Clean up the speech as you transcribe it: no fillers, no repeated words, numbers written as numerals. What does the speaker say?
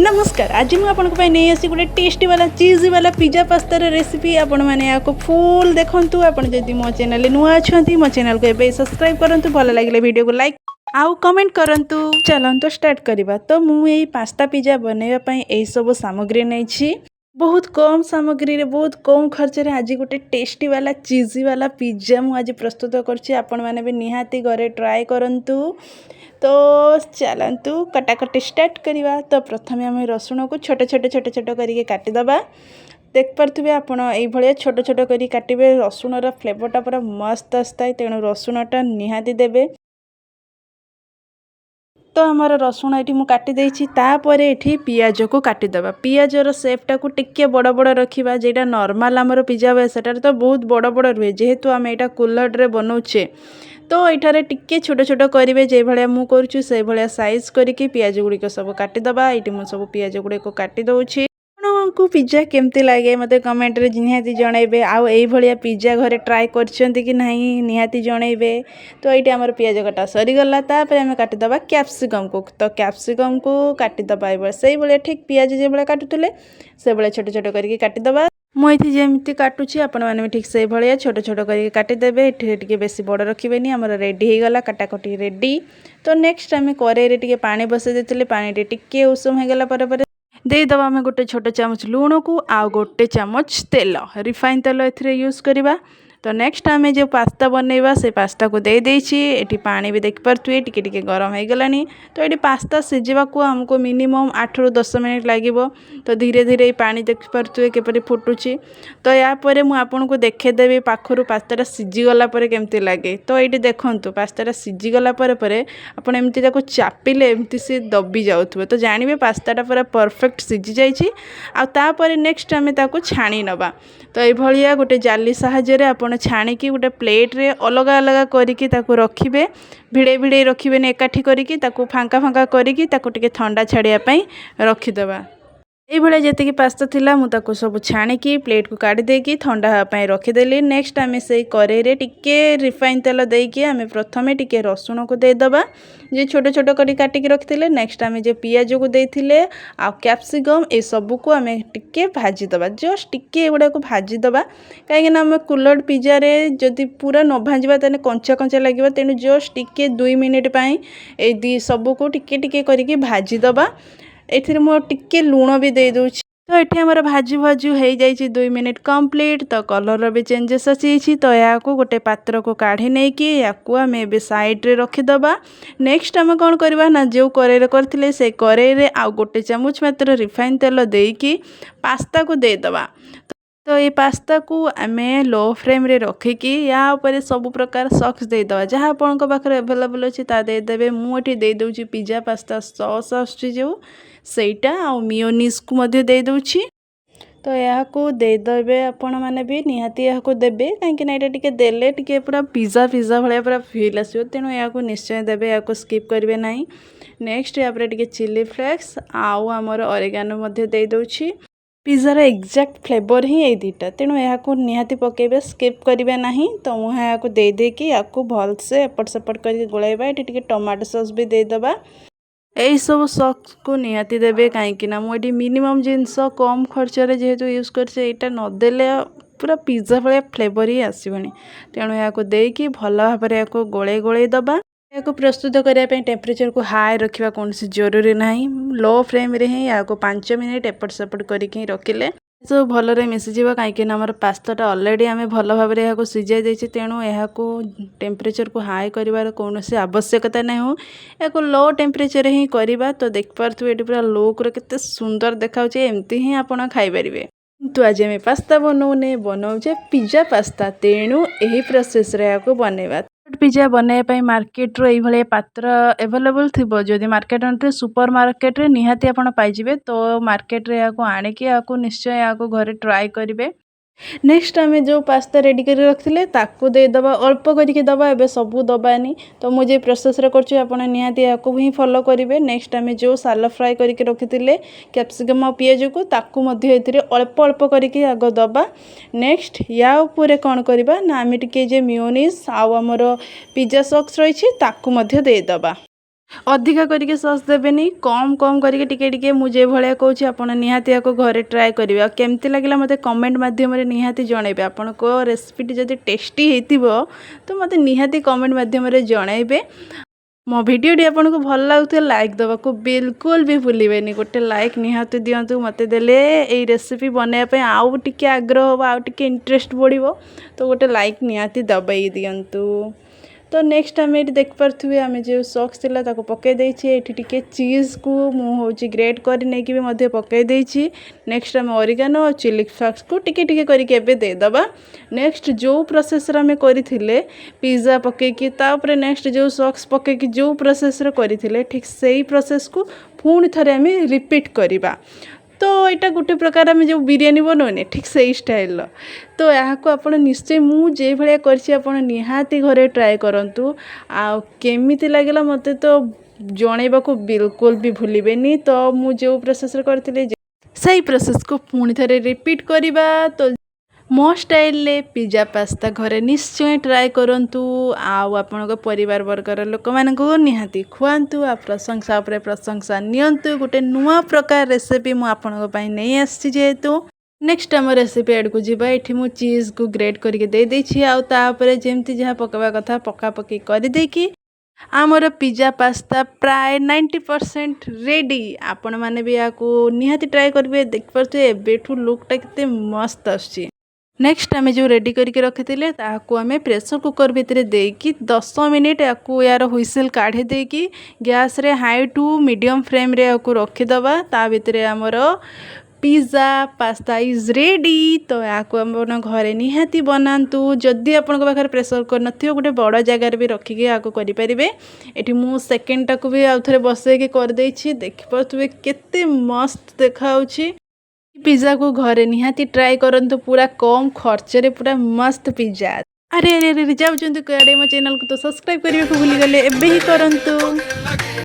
नमस्कार। आज मुझे नहीं आसी गोटे टेस्टी वाला चीज़ी वाला पिज्जा पास्तार रेसिपी आपण मैंने आपको फुल देखूँ। आपड़ जब मो चैनल नुआ अच्छा मो चैनल को एवं सब्सक्राइब करूँ। भल लगे वीडियो को लाइक आउ कमेंट करूँ। चलते स्टार्ट करवा। तो मुझे पास्ता पिज्जा बनवाई यही सब सामग्री नहीं बहुत कम सामग्री रे बहुत कम खर्च रे आज गोटे टेस्टी वाला चीज़ी वाला पिज्जा मुझे प्रस्तुत कर भी निहाती घरे ट्राए करंतु। तो चलतु कटाकटी स्टार्ट करवा। तो प्रथम आम रसुण को छोट छोट छोट छोट करके काटिदबा। देख पारे आप ये छोट छोट कर काटे रसुणर फ्लेवरटा पूरा मस्त आसता तेणु रसुणटा निहाती देबे। तो आमर रसुण ये मुझे काटिदेची तापर ये पियाज को काटिदबा। पियाजर सेपटा को टिके बड़ बड़ रखा जेटा नॉर्मल आमर पिज्जा हुए सेटार तो बहुत बड़ बड़ रुए जेहेतु आम यहाँ कुल्हड़ रे बनाऊे। तो ये टिके छोट छोट करेंगे जो भाया मुझे से भाया साइज करके पियाज गुड़िक सब काटिदबा। ये मुझे सब पियाज गुड़िक काटिदे। आपको पिज्जा केमती लगे मत कमेंट रे निहाती जनइबे। आउ एई भलिया पिज्जा घरे ट्राए करछंती कि नहीं निहाती जनइबे। तो ये आमर पियाज कटा सरीगला। तापर आम काटिदबा कैप्सिकम को। तो कैप्सिकम को काटिदबा से भाया ठीक पियाज जो भाया काटुले से भाया छोट छोट करके काटिदबा। मुझे जमी काटुची आपण मैंने भी ठीक से भाया छोट छोट करके काटिदेवे। ये बेसी बड़ रखिबेनी। आमर रेडी हो गला काटाकटी रेडी। तो नेक्स्ट आम कड़ाई टे पानी बसई देते पानी टे उषुम हो गला देदबा आम गोटे छोट चामच लुण को आ गोटे चामच तेल रिफाइन तेल ए यूज करवा। तो नेक्स्ट आम जो पास्ता बनइबा से पास्ता को दे देछि। एटी पानी भी देख पारे टिके टिके गरम हो गलानी। तो ये पास्ता सिझा को हमको मिनिमम 8 ରୁ 10 मिनट लगे। तो धीरे धीरे ये पानी देख पारे केपरि फुटुची। तो यापर मुझे आपन को देखेदेवी पाखर पास्ता सिझीगला केमती लगे। तो ये देखो पास्ता सिझीगला आपड़ एमती चापिले एमती सी दबी जाऊे। तो जानवे पास्ता पूरा परफेक्ट सिझी जापर। नेक्स्ट आम छाणी नवा। तो ये गोटे जाली साहाय्य आप छाणिकी गोटे प्लेट रे अलग अलग करके रखिए। भिड़े भिड़े रखिए एकाठी करके फांका फांका करके ठंडा छाड़ापी रखिदबा। ये जी पास्ता थिला मुझे सब छाणिकी प्लेट को काढ़ी देकी ठंडा हाँपाई रखीदेली। नेक्स्ट आम से कड़ाई टिके रिफाइन तेल देकी आम प्रथमे टिके रसुण को देदबा जे छोट छोट कर काटिकी रखिले। नेक्स्ट आम जो पियाज को देते आ कैप्सिकम ये सब को आम टिके भाजीदबा। जस्ट टिके एगुड़ा को भाजीदबा कहीं आम कुल्हड़ पिज्जा रे जदि पूरा न भाजवा तेने कंचा कंचा लगे। तेणु जस्ट टिके 2 मिनिट पाई ए सब को टिके टिके करके भाजीदबा। एथिरे मो टिके लुण भी दे दूची। तो ये आमर भाजू भाजू हो जाए 2 मिनिट कंप्लीट। तो कलर भी चेंजेस आसी। तो या गोटे पात्र को काढ़ी नहीं कि या आम ए साइड रे रखीदबा। नेक्स्ट आम कौन करवा ना जो कड़ाई करथिले से कड़ाई आ गोटे चामच मात्र रिफाइन तेल देकी पास्ता को देदबा। तो ये पास्ता को आम लो फ्लेम रे रखिकी या ऊपर सब प्रकार सॉस देदबा जहाँ आपण पाखे अवेलेबल अच्छी ता देदेवे। मुझे दे दूची पिज्जा पास्ता सॉस आसुची जो सेटा आ मेयोनीज को मध्य दे दूची। तो यहाँ को देदेवे आपण मैंने भी निहाती यहाँ को देबे कहीं ना ये देले टिके पूरा पिज्जा पिज्जा भाया पूरा फील आसो। तेणु यहाँ को निश्चय देवे यहाँ को स्किप करेंगे ना। नेक्स्ट यहाँ टिके चिली फ्लेक्स आउ आमर ओरेगानो मध्य दे दूची। पिज्जार एक्जाक्ट फ्लेवर ही ये दुटा तेणु यहाँ निहाती पकेबे स्किप करेंगे ना। तो मुझे यहाँ दे देकी या भलसे एपट सेपट करके गोलाइबा। ये टमाटो सॉस भी देदबा। यही सब सॉस को निहाती देबे कहीं मुझे मिनिमम जिनस कम खर्च जेहेतु यूज कर नदेले पूरा पिज्जा भाया फ्लेवर ही आसबनी। तेणु यहाँ देकी भल भाव यहाँ गोले गोले दबा। या प्रस्तुत करने टेम्परेचर को हाई रखा कौन जरूरी ना। लो फ्लेम रे ही या 5 मिनिट एपट सेपट करके रखिले सब भलरे मिसीजा कहीं आमर पास्ताटा ऑलरेडी आम भल भाव यहाँ सीझाई देछि। तेणु यहाँ टेम्परेचर को हाई कर कौन आवश्यकता नहीं हो या लो टेम्परेचर ही करवा। तो देख पारे ये पूरा लुक केते सुंदर देखा एमती ही आपड़ खाईपारे। तो आज आम पास्ता बनाऊे पिज्जा पास्ता। तेणु यही प्रोसेस यहाँ बनइबा। पिज्जा बनवाई मार्केट रो ये पात्र एवेलेबल थी जदि मार्केट अंटे सुपर मार्केट रे निहाती आपण पाइजिबे। तो मार्केट रे या आनिकी या निश्चय या घरे ट्राए करेंगे। नेक्स्ट आम जो पास्ता रेडी कर रखिले ताकू देदबा अल्प करके दबा एबे सबू दबानी। तो मुझे प्रोसेस रे करछु आपण निहाती याको ही फॉलो करेंगे। नेक्स्ट आम जो सालो फ्राई करके रखिले कैप्सिकम और पियाज को ताकू मध्य एथिरे अल्प अल्प करके आग दबा। नेक्स्ट या ऊपर कौन करबा ना आम टिके जे मेयोनीज आउ हमर पिज्जा सॉस रही ताकू मध्य देदबा। ଅଧିକା କରିକି ସସ୍ ଦେବେନି, କମ୍ କମ୍ କରିକି ଟିକେ ଟିକେ ମୁଁ ଯେ ଭଳିଆ କହୁଛି ଆପଣ ନିହାତି ୟାକୁ ଘରେ ଟ୍ରାଏ କରିବେ। ଆଉ କେମିତି ଲାଗିଲା ମୋତେ କମେଣ୍ଟ ମାଧ୍ୟମରେ ନିହାତି ଜଣାଇବେ। ଆପଣଙ୍କ ରେସିପିଟି ଯଦି ଟେଷ୍ଟି ହେଇଥିବ ତ ମୋତେ ନିହାତି କମେଣ୍ଟ ମାଧ୍ୟମରେ ଜଣାଇବେ। ମୋ ଭିଡ଼ିଓଟି ଆପଣଙ୍କୁ ଭଲ ଲାଗୁଥିଲେ ଲାଇକ୍ ଦେବାକୁ ବିଲକୁଲ ବି ଭୁଲିବେନି। ଗୋଟେ ଲାଇକ୍ ନିହାତି ଦିଅନ୍ତୁ, ମୋତେ ଦେଲେ ଏଇ ରେସିପି ବନେଇବା ପାଇଁ ଆଉ ଟିକେ ଆଗ୍ରହ ହେବ, ଆଉ ଟିକେ ଇଣ୍ଟରେଷ୍ଟ ବଢ଼ିବ। ତ ଗୋଟେ ଲାଇକ୍ ନିହାତି ଦବାଇ ଦିଅନ୍ତୁ। ତ ନେକ୍ସଟ ଆମେ ଏଠି ଦେଖିପାରୁଥିବେ ଆମେ ଯେଉଁ ସକ୍ସ ଥିଲା ତାକୁ ପକାଇ ଦେଇଛି। ଏଠି ଟିକେ ଚିଜ୍କୁ ମୁଁ ହେଉଛି ଗ୍ରେଟ୍ କରି ନେଇକି ବି ମଧ୍ୟ ପକାଇ ଦେଇଛି। ନେକ୍ସଟ ଆମେ ଅରିଗାନୋ ଆଉ ଚିଲି ଫ୍ଲେକ୍ସକୁ ଟିକେ ଟିକେ କରିକି ଏବେ ଦେଇଦେବା। ନେକ୍ସଟ ଯେଉଁ ପ୍ରୋସେସରେ ଆମେ କରିଥିଲେ ପିଜ୍ଜା ପକାଇକି ତାପରେ ନେକ୍ସଟ ଯେଉଁ ସକ୍ସ ପକାଇକି ଯେଉଁ ପ୍ରୋସେସରେ କରିଥିଲେ ଠିକ୍ ସେଇ ପ୍ରୋସେସକୁ ପୁଣି ଥରେ ଆମେ ରିପିଟ୍ କରିବା। ତ ଏଇଟା ଗୋଟେ ପ୍ରକାର ଆମେ ଯେଉଁ ବିରିୟାନୀ ବନାଉନେ ଠିକ୍ ସେଇ ଷ୍ଟାଇଲର। ତ ଏହାକୁ ଆପଣ ନିଶ୍ଚୟ ମୁଁ ଯେଭଳିଆ କରିଛି ଆପଣ ନିହାତି ଘରେ ଟ୍ରାଏ କରନ୍ତୁ। ଆଉ କେମିତି ଲାଗିଲା ମୋତେ ତ ଜଣାଇବାକୁ ବିଲକୁଲ ବି ଭୁଲିବେନି। ତ ମୁଁ ଯେଉଁ ପ୍ରୋସେସରେ କରିଥିଲି ସେଇ ପ୍ରୋସେସକୁ ପୁଣି ଥରେ ରିପିଟ୍ କରିବା। ତ ମୋ ଷ୍ଟାଇଲରେ ପିଜ୍ଜା ପାସ୍ତା ଘରେ ନିଶ୍ଚୟ ଟ୍ରାଏ କରନ୍ତୁ। ଆଉ ଆପଣଙ୍କ ପରିବାର ବର୍ଗର ଲୋକମାନଙ୍କୁ ନିହାତି ଖୁଆନ୍ତୁ। ଆଉ ପ୍ରଶଂସା ଉପରେ ପ୍ରଶଂସା ନିଅନ୍ତୁ। ଗୋଟେ ନୂଆ ପ୍ରକାର ରେସିପି ମୁଁ ଆପଣଙ୍କ ପାଇଁ ନେଇ ଆସିଛି ଯେହେତୁ। ନେକ୍ସଟ ଆମ ରେସିପି ଆଡ଼କୁ ଯିବା। ଏଠି ମୁଁ ଚିଜ୍କୁ ଗ୍ରେଟ୍ କରିକି ଦେଇଦେଇଛି। ଆଉ ତାପରେ ଯେମିତି ଯାହା ପକାଇବା କଥା ପକାପକି କରିଦେଇକି ଆମର ପିଜ୍ଜା ପାସ୍ତା ପ୍ରାୟ 90% ରେଡ଼ି। ଆପଣମାନେ ବି ୟାକୁ ନିହାତି ଟ୍ରାଏ କରିବେ। ଦେଖିପାରୁଥିବେ ଏବେଠୁ ଲୁକ୍ଟା କେତେ ମସ୍ତ ଆସୁଛି। ନେକ୍ସଟ ଆମେ ଯେଉଁ ରେଡ଼ି କରିକି ରଖିଥିଲେ ତାହାକୁ ଆମେ ପ୍ରେସର କୁକର ଭିତରେ ଦେଇକି 10 ମିନିଟ୍ ୟାକୁ ୟାର ହୁଇସିଲ୍ କାଢ଼ି ଦେଇକି ଗ୍ୟାସରେ ହାଇ ଟୁ ମିଡ଼ିୟମ୍ ଫ୍ଲେମ୍ରେ ୟାକୁ ରଖିଦେବା। ତା ଭିତରେ ଆମର ପିଜ୍ଜା ପାସ୍ତା ଇଜ୍ ରେଡ଼ି। ତ ୟାକୁ ଆପଣ ଘରେ ନିହାତି ବନାନ୍ତୁ। ଯଦି ଆପଣଙ୍କ ପାଖରେ ପ୍ରେସର କୁକର ନଥିବ ଗୋଟେ ବଡ଼ ଜାଗାରେ ବି ରଖିକି ୟାକୁ କରିପାରିବେ। ଏଠି ମୁଁ ସେକେଣ୍ଡଟାକୁ ବି ଆଉ ଥରେ ବସେଇକି କରିଦେଇଛି। ଦେଖିପାରୁଥିବେ କେତେ ମସ୍ତ ଦେଖାଯାଉଛି। ପିଜ୍ଜାକୁ ଘରେ ନିହାତି ଟ୍ରାଏ କରନ୍ତୁ। ପୁରା କମ୍ ଖର୍ଚ୍ଚରେ ପୁରା ମସ୍ତ ପିଜ୍ଜା। ଆରେ ଆରେ ଆରେ ଯାଉଛନ୍ତି କୁଆଡ଼େ? ମୋ ଚ୍ୟାନେଲକୁ ତ ସବସ୍କ୍ରାଇବ୍ କରିବାକୁ ଭୁଲିଗଲେ, ଏବେ ହିଁ କରନ୍ତୁ।